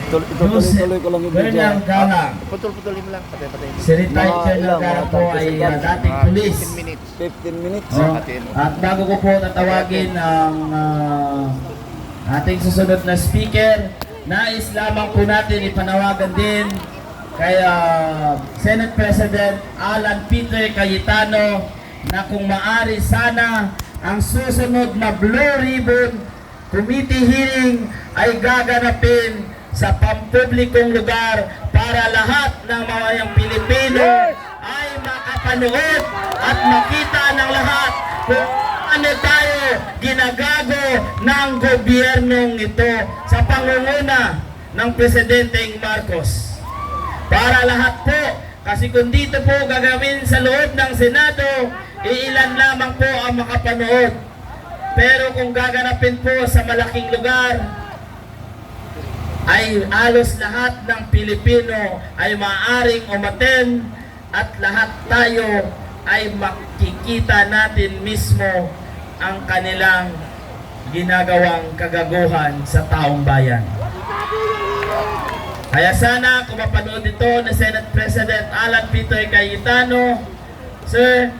Ituloy ko lang yung video. Colonel Galang. Putol-putulin mo lang. Patay-patay mo. Si retired Colonel Galang po ay dating pulis. 15 minutes. 15 minutes. Oh, at bago ko po tatawagin ang ating susunod na speaker, nais lamang po natin ipanawagan din kay Senate President Alan Peter Cayetano na kung maari sana ang susunod na Blue Ribbon Committee hearing ay gaganapin sa pampublikong lugar para lahat ng mamayang Pilipino ay makapanood at makita ng lahat kung ano tayo ginagago ng gobyernong ito sa pangunguna ng Presidenteng Marcos. Para lahat po, kasi kung dito po gagawin sa loob ng Senado, iilan lamang po ang makapanood. Pero kung gaganapin po sa malaking lugar, ay halos lahat ng Pilipino ay maaaring umattend at lahat tayo ay makikita natin mismo ang kanilang ginagawang kagaguhan sa taong bayan. Kaya sana kung mapanood ito ni Senate President Alan Peter Cayetano, sir,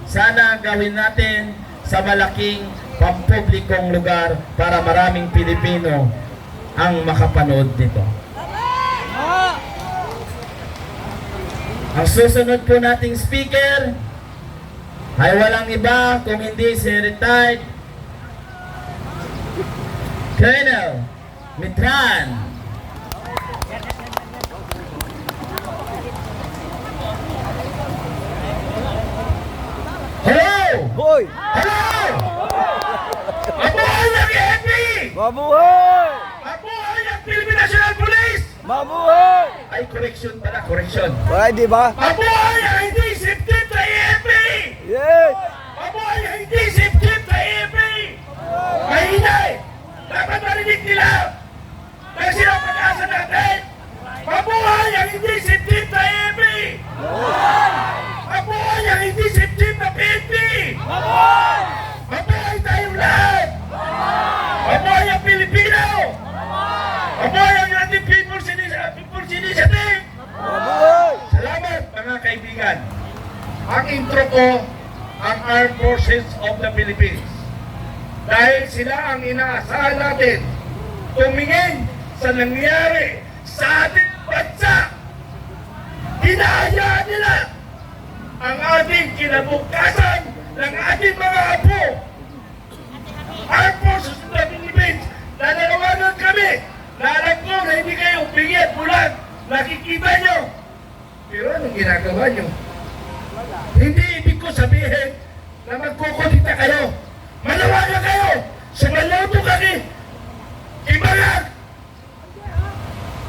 sana gawin natin sa malaking pampublikong lugar para maraming Pilipino ang makapanood nito. Ang susunod po nating speaker ay walang iba kung hindi si retired Colonel Mitran. Hello! Hoy! Hello! Mabuhay ang EFP! Mabuhay! Mabuhay ang Philippine National Police! Mabuhay! Ay, correction pala, correction. Wala, di ba? Mabuhay ang hindi sip-tip na EFP! Yes! Mabuhay ang hindi sip-tip na EFP! Mahina eh! Dapat marinig nila! Kasi ang pag-asa natin! Mabuhay ang hindi sip-tip na EFP! Mabuhay ang hindi sip-tip na PNP! Mabuhay tayong lahat! Mabuhay ang Pilipino! Mabuhay ang ating People's Initiative! Mabuhay! Salamat mga kaibigan! Ang intro ko, ang Armed Forces of the Philippines. Dahil sila ang inaasahan natin tumingin sa nangyari sa ating bansa. Hinahayaan nila ang ating kinabukasan ng ating mga apo. Armed Forces of the Philippines, nananawagan kami na alam ko na hindi kayo pingi at bulag. Nakikita nyo. Pero anong ginagawa nyo? Hindi ibig ko sabihin na magkukulita kayo. Manawagan kayo. Sumaludo ka Kimbangag.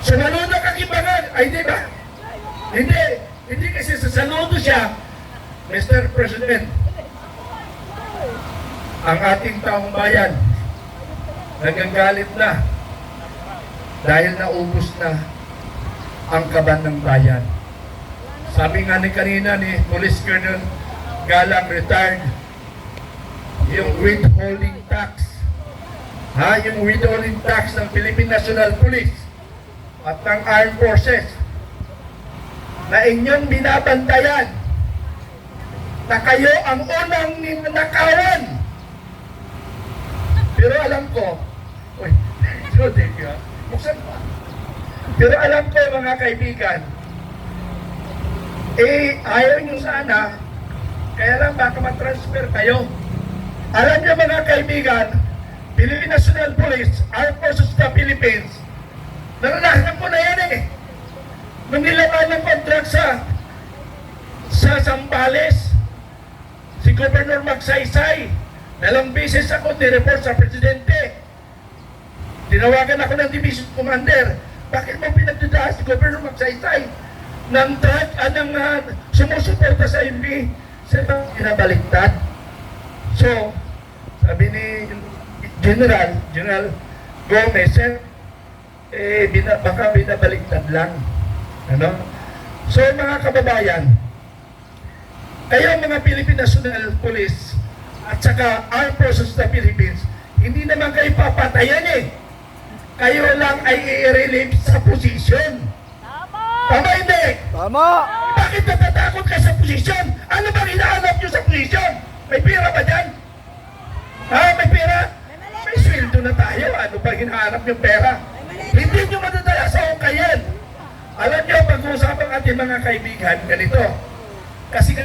Sumaludo ka Kimbangag. Ay di ba? Hindi kasi sasaludo siya, Mr. President. Ang ating taong bayan nagagalit na dahil naubos na ang kaban ng bayan. Sabi nga ni kanina ni Police Colonel Galang retired, yung withholding tax, yung withholding tax ng Philippine National Police at ng Armed Forces na inyong binabantayan na kayo ang unang ninakawan. Pero alam ko, buksan pa. Pero alam ko mga kaibigan, ayaw nyo sana, kaya lang baka matransfer kayo. Alam nyo mga kaibigan, Philippine National Police, Armed Forces of the Philippines, naranasan ko na yan nung nilaban ng contract sa Zambales, si Governor Magsaysay, dalawang beses ako nireport sa Presidente. Tinawagan ako ng Division Commander, bakit mo pinagdudahan si Governor Magsaysay ng sumusuporta sa MB? Sir, pinabaliktad. So, sabi ni General Gomez, sir, baka binabaliktad lang. Ano? So, mga kababayan, kayo mga Philippine National Police at saka Armed Forces of the Philippines, hindi naman kayo papatayan kayo lang ay i-relieve sa posisyon. Tama hindi? Tama! Bakit natatakot ka sa posisyon? Ano bang hinahanap nyo sa posisyon? May pera ba dyan? Ha? May pera? May sweldo na tayo. Ano ba hinahanap yung pera? Hindi nyo madadala sa hukayan. Alam nyo, pag-uusapan ating mga kaibigan, ganito. Kasi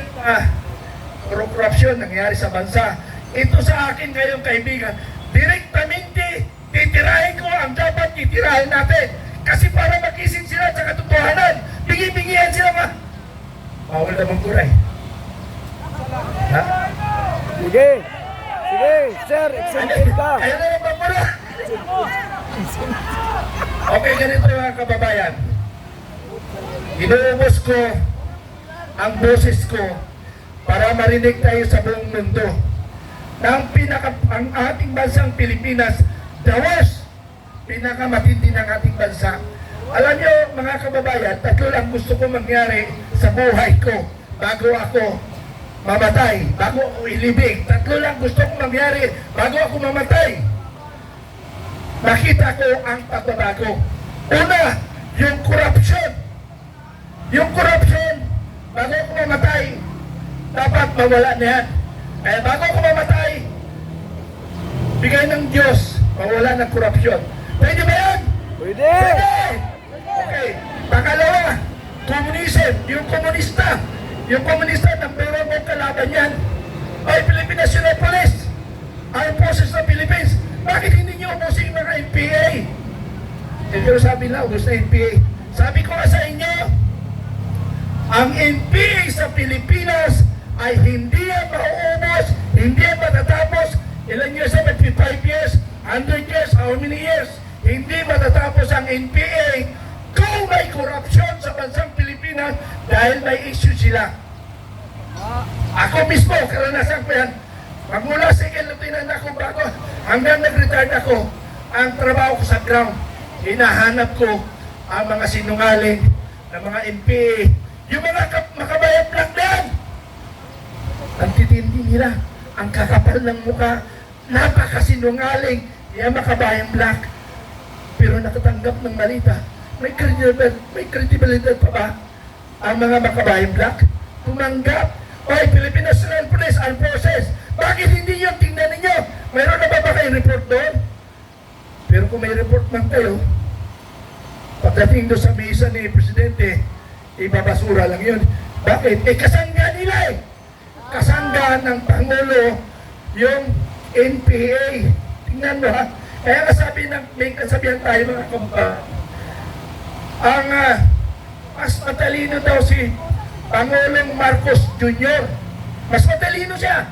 corruption nangyari sa bansa. Ito sa akin ngayong kaibigan, direktamente titirahin ko ang dapat titirahin natin. Kasi para magising sila sa katotohanan, bingi-bingihan sila ma. Bawal naman kuray. Ha? Sige! Sige! Sir, exempted ka! Ayaw na naman muna. Okay, ganito mga kababayan. Inuubos ko ang boses ko para marinig tayo sa buong mundo na ang ating bansang Pilipinas, the worst, pinakamatindi ng ating bansa. Alam nyo mga kababayan, tatlo lang gusto ko mangyari sa buhay ko bago ako mamatay, bago ako ilibing. Tatlo lang gusto ko mangyari bago ako mamatay. Makita ko ang pagbabago. Una, yung corruption. Yung corruption, bago ako mamatay, dapat mawala na yan. Kaya bago ako mamatay, bigay ng Diyos, mawala ng corruption. Pwede ba yan? Pwede! Pwede! Okay. Pangalawa, communism, yung komunista. Yung komunista, number one mong kalaban yan ay Philippine National Police, Armed Forces ng Philippines. Bakit hindi nyo ubusin mga NPA? Pero sabi na, ubus na NPA. Sabi ko nga sa inyo, ang NPA sa Pilipinas ay hindi yan mauubos, hindi yan matatapos. Ilan years na? 55 years, 100 years, how many years? Hindi matatapos ang NPA kung may corruption sa bansang Pilipinas dahil may issue sila. Ako mismo, karanasan ko yan. Magmula second lieutenant ako bago hanggang nag-retired ako, ang trabaho ko sa ground, hinahanap ko ang mga sinungaling ng mga NPA. Yung mga makabayan black na yan, ang titindi nila, ang kakapal ng mukha, napakasinungaling, yan makabayan black. Pero nakatanggap ng malita, may credibility pa ba ang mga makabayan black? Tumanggap. Oy, Philippine National Police Armed Forces, bakit hindi yun? Tingnan ninyo, mayroon na ba kayong report doon? Pero kung may report man kayo, pagdating doon sa misa ni Presidente, ibabasura lang yun. Bakit? Kasangga nila eh. Kasangga ng Pangulo yung NPA. Tingnan mo ha. Kaya kasabi ng, may kasabihan tayo mga kumpa, ang mas matalino daw si Pangulong Marcos Jr. Mas matalino siya.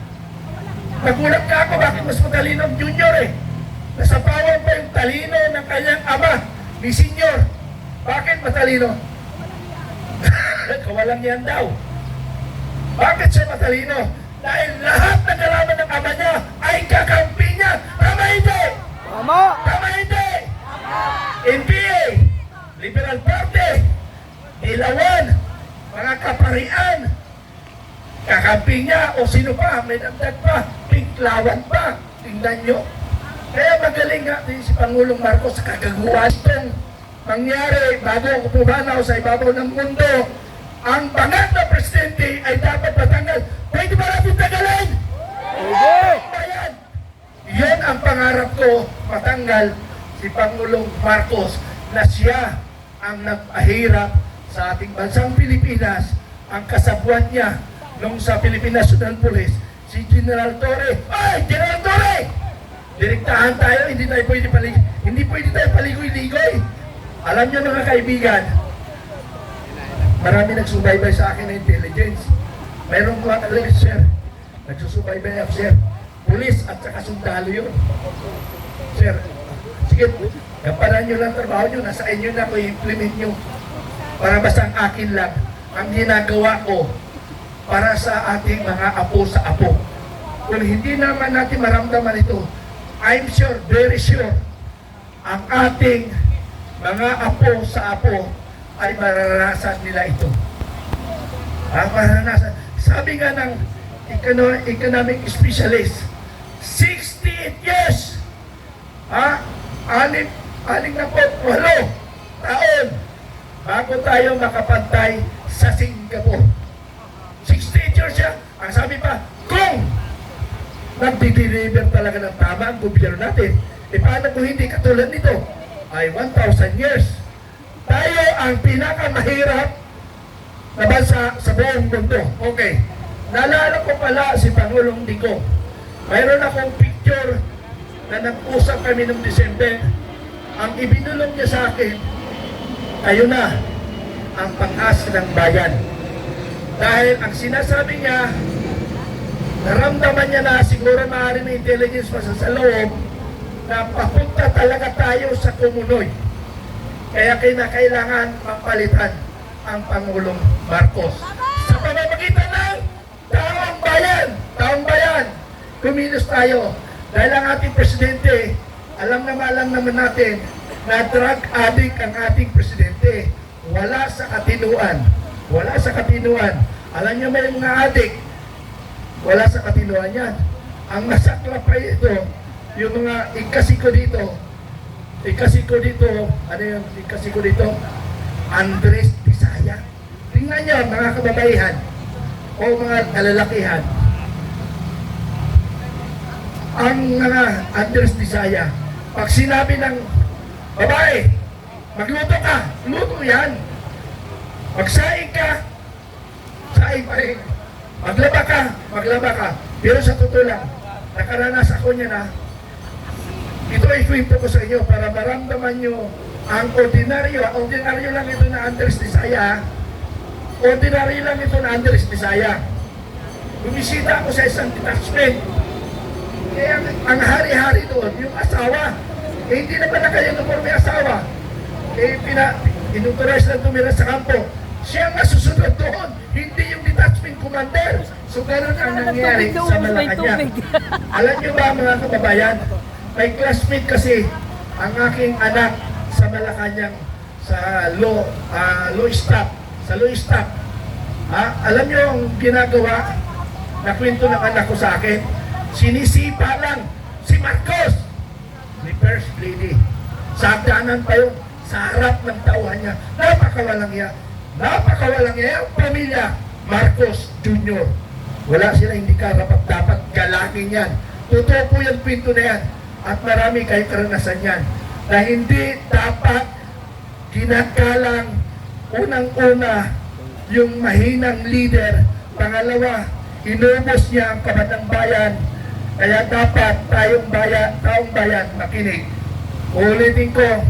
Nagulat ka ako, bakit mas matalino ang Jr. eh? Nasapawan pa yung talino ng kanyang ama, ni Senior. Bakit matalino? Kawalang yan daw. Bakit siya matalino? Dahil lahat ng kalaban ng ama niya ay kakampi niya. Tama hindi? Tama! Tama hindi? NPA, Liberal Party, Ilawan, mga kaparian, kakampi niya o sino pa, may dagdag pa, Pinklawan pa. Tingnan nyo. Kaya magaling nga din si Pangulong Marcos sa kagaguhan itong mangyari bago ako pumanaw sa ibabaw ng mundo. Ang bangat na presidente ay dapat matanggal. Pwede ba natin tagalin? Pwede! Bayan. Yan ang pangarap ko, matanggal si Pangulong Marcos na siya ang nagpahirap sa ating bansang Pilipinas. Ang kasabuan niya nung sa Philippine National Police, si General Torre. Ay! General Torre! Direktahan tayo, hindi pwede tayo paligoy-ligoy. Alam nyo mga kaibigan, marami nagsubaybay sa akin na intelligence. Mayroong mga talaga, sir, nagsusubaybay ako, sir. Pulis at saka sundalo yun. Sir, sige, gampanan nyo lang trabaho nyo, nasa inyo na ko i-implement nyo. Para basta ang akin lang, ang ginagawa ko para sa ating mga apo sa apo. Kung hindi naman natin maramdaman ito, I'm sure, very sure, ang ating mga apo sa apo ay mararanasan nila ito. Mararanasan. Sabi nga ng economic specialist, 68 years, taon bago tayo makapantay sa Singapore. 68 years siya. Ang sabi pa, kung nagdi-deliver talaga ng tama ang gobyerno natin, paano kung hindi katulad nito? Ay 1,000 years. Tayo ang pinakamahirap na bansa sa buong mundo. Okay. Naalala ko pala si Pangulong Dico. Mayroon akong picture na nag-usap kami noong December. Ang ibinulong niya sa akin, kayo na ang pang-asa ng bayan. Dahil ang sinasabi niya, naramdaman niya na siguro maaari may intelligence pa sa loob na papunta talaga tayo sa kumunoy. Kaya kailangan mapalitan ang Pangulong Marcos. Sa pamamagitan ng taong bayan, kumilos tayo. Dahil ang ating presidente, alam naman natin na drug addict ang ating presidente. Wala sa katinuan. Alam niyo may mga addict, wala sa katinuan yan. Ang masakla pa ito, yung mga ikasiko dito, Andres Bisaya. Tingnan niyo mga kababaihan o mga kalalakihan. Ang mga Andres Bisaya, pag sinabi ng babae, magluto ka, luto yan. Magsaing ka, saing pa rin. Maglaba ka. Pero sa totoo lang, nakaranas ako niya na, ito ay kwento ko sa inyo para maramdaman nyo ang ordinaryo lang ito na Andres Bisaya. Ordinaryo lang ito na Andres Bisaya. Bumisita ako sa isang detachment. Kaya ang hari-hari doon, yung asawa, hindi naman naka-uniform may asawa. Inuturais lang tumira sa kampo. Siya ang nasusunod doon, hindi yung detachment commander. So ganun ang nangyayari sa Malacanang. Alam niyo ba mga kababayan, may classmate kasi ang aking anak sa Malacanang sa law staff. Alam niyo ang ginagawa na kwento ng anak ko sa akin? Sinisipa lang si Marcos ni First Lady. Sa hagdanan pa yun, sa harap ng tauhan niya. Napakawalang iya ang pamilya Marcos Jr. Wala sila, hindi dapat galangin yan. Totoo po yung kwento na yan. At marami kayong karanasan yan. Na hindi dapat ginagalang unang-una yung mahinang leader. Pangalawa, inubos niya ang kabatang bayan. Kaya dapat taong bayan makinig. Ulitin ko,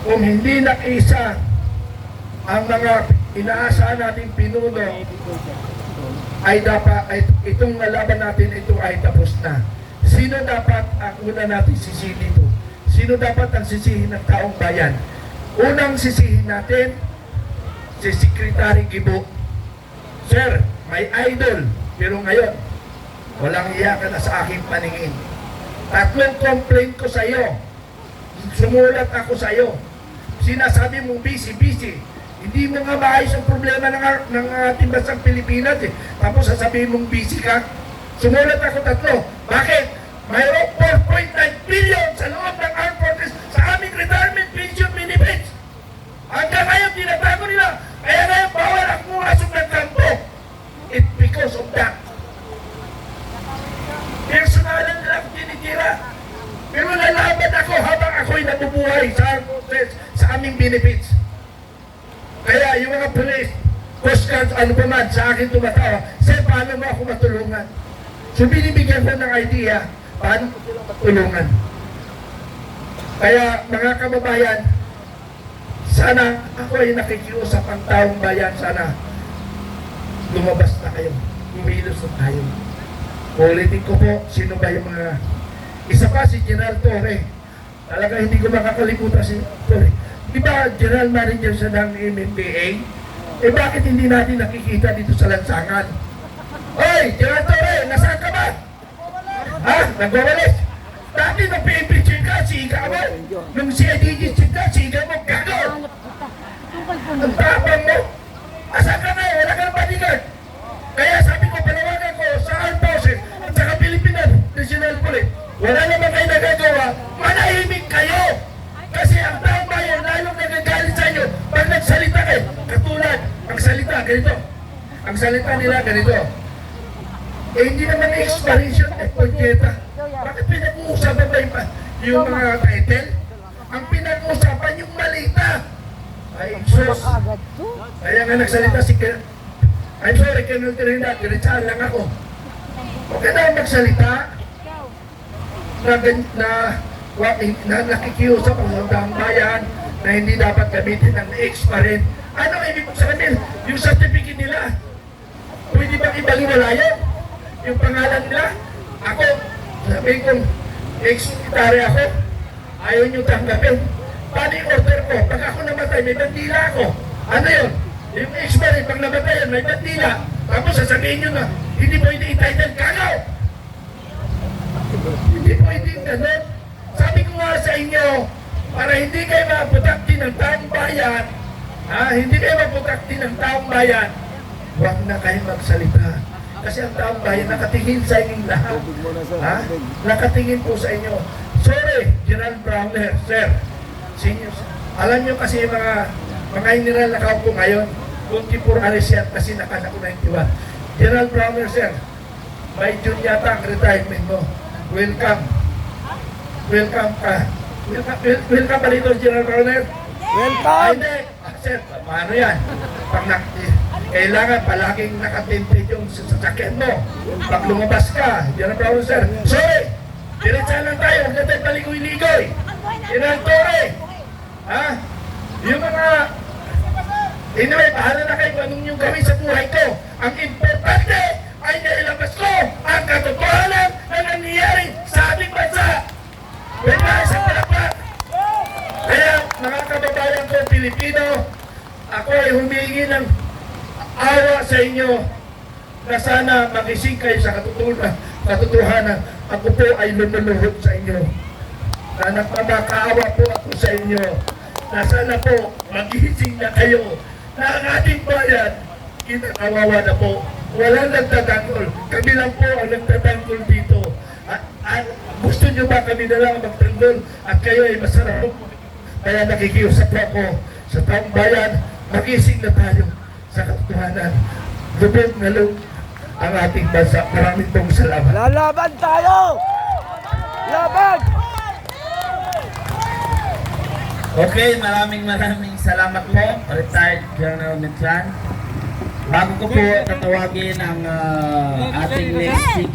kung hindi nakiisa ang mga inaasahan nating pinuno, ay dapat itong nalaban natin ito ay tapos na. Sino dapat ang una natin sisihin dito? Sino dapat ang sisihin ng taong bayan? Unang sisihin natin si Secretary Gibo. Sir, may idol, pero ngayon walang iya ka na sa aking paningin. 3 complaint ko sa iyo. Sumulat ako sa iyo. Sinasabi mong busy. Hindi mo nga maayos ang problema ng ating bansang Pilipinas eh. Tapos sasabihin mong busy ka. Sumulat ako 3. Bakit? Mayroong 4.9 billion sa loob ng armed forces sa aming retirement pension benefits. Hanggang ngayon, tinatago nila. Kaya ngayon, bawal ang pumasok ng kampo. It's because of that. Personalan nila ako tinitira. Pero nalaban ako habang ako'y nabubuhay sa armed forces sa aming benefits. Kaya yung mga police, Coast Guard, ano pa man, sa akin tumatawa, sir, paano mo ako matulungan? So binibigyan ko ng idea, paano ko sila matulungan? Kaya mga kababayan, sana ako ay nakikiusap ang taong bayan, sana lumabas na kayo, kumilos na tayo. Ulitin ko po, sino ba yung mga... Isa pa si General Torre. Talaga hindi ko makakalimutan si Torre. Di ba General Manager siya ng MMDA? Bakit hindi natin nakikita dito sa lansangan? Hoy, General Torre, nasaan ka ba? Ha? Nagwawalis? Dati nung PNP chief ka, siga mo. Nung CIDG chief ka, siga mo. Gago! Ang tapang mo. Asan ka na? Wala ka ng bodyguard. Kaya sabi ko, panawagan ko sa armed forces at saka Philippine National Police, wala naman kayo nagagawa, manahimik kayo! ganito. Ang salita nila ganito. Eh, hindi naman expiration at pagkita. Bakit pinag-uusapan ba yung mga title? Ang pinag-uusapan yung malita. Ay, sus. Kaya nga nagsalita si I'm sorry, Colonel Trinidad, diretsaan lang ako. Okay na magsalita na nakikiusap ang Sandang Bayan na hindi dapat gamitin ang ex-parent. Ano ibig sabihin? Yung certificate nila, pwede bang ibaliwala yun? Yung pangalan nila? Ako, sabihin kong ex-secretary ako, ayaw nyo tanggapin. Paano yung order ko? Pag ako namatay, may bandila ako. Ano yun? Yung ex-parent, pag namatayan, may bandila. Tapos sasabihin nyo na, hindi pwede ititle kagaw. Hindi pwede ganun. Sabi ko nga sa inyo, para hindi kayo maputakti ng taong bayan, hindi kayo maputakti ng taong bayan, huwag na kayo magsalita. Kasi ang taong bayan nakatingin sa inyong lahat. Nakatingin po sa inyo. Sorry, General Browner, sir. Seniors. Alam nyo kasi mga general na kaupo ngayon, 24 hours yan kasi nakadako 91. General Browner, sir, may June yata ang retirement mo. Welcome. Welcome ka. Welcome pa dito, General Browner. Welcome! Hindi. Sir, paano yan? Kailangan palaging nakatinted yung sasakyan mo. Pag lumabas ka, General Browner, sir. Sorry! Diretsa lang tayo. Huwag natin paligoy-ligoy. General Torre. Yung mga... Anyway, bahala na kayo kung anong yung gawin sa buhay ko. Ang importante ay nailabas ko ang katotohanan na nangyayari sa ating bansa. Pwede sa palakpak. Kaya mga kababayan ko Pilipino, ako ay humingi ng awa sa inyo na sana magising kayo sa katotohanan. Ako po ay lumuluhod sa inyo. Na nagpapakaawa po ako sa inyo. Na sana po magising na kayo na ang ating bayan kinakawawa na po. Walang nagtatanggol. Kami lang po ang nagtatanggol dito. At gusto nyo ba kami na lang magtanggol at kayo ay masarap po. Kaya nakikiusap po ako sa taong bayan, magising na tayo sa katotohanan. Lubog na loob ang ating bansa. Maraming pong salamat. Lalaban tayo! Laban! Okay, maraming salamat po, retired General Mitlan. Bago ko po tatawagin ang ating next speaker.